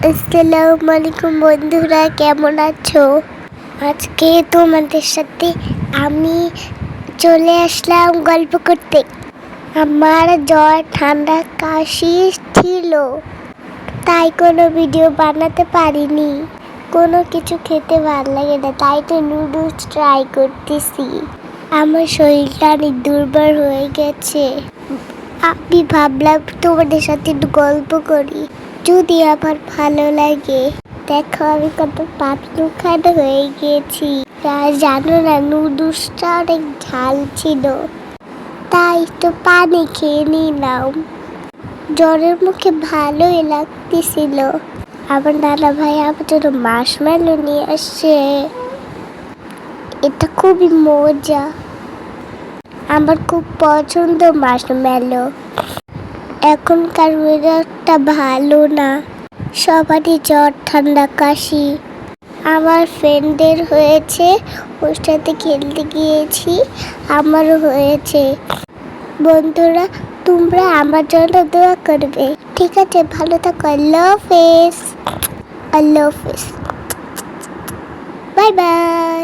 আসসালামু আলাইকুম বন্ধুরা, কেমন আছো? আজকে তোমাদের সাথে আমি চলে আসলাম গল্প করতে। আমার জ্বর, ঠান্ডা, কাশি ছিল, তাই কোনো ভিডিও বানাতে পারিনি। কোনো কিছু খেতে ভালো লাগে না, তাই তো নুডলস ট্রাই করতেছি। আমার শরীরটা অনেক দুর্বল হয়ে গেছে। আমি ভাবলাম তোমাদের সাথে একটু গল্প করি, যদি আমার ভালো লাগে। দেখো আমি কত পাতলু খাটো হয়ে গেছি। আর জানো না, নুডলসটা অনেক ঝাল ছিল, তাই তো পানি খেয়ে নিলাম। জ্বরের মুখে ভালোই লাগতেছিল। আমার নানা ভাই আমার জন্য মার্শমেলো নিয়ে আসছে। এটা খুবই মজা, আমার খুব পছন্দ মার্শমেলো। এখনকার ওয়েদারটা ভালো না, সবারই জ্বর, ঠান্ডা, কাশি। আমার ফ্রেন্ডের হয়েছে, ওর সাথে খেলতে গিয়েছি, আমারও হয়েছে। বন্ধুরা, তোমরা আমার জন্য দোয়া করবে, ঠিক আছে? ভালো থাকো। আল্লাহ হাফেজ। আল্লাহ হাফেজ। Bye bye.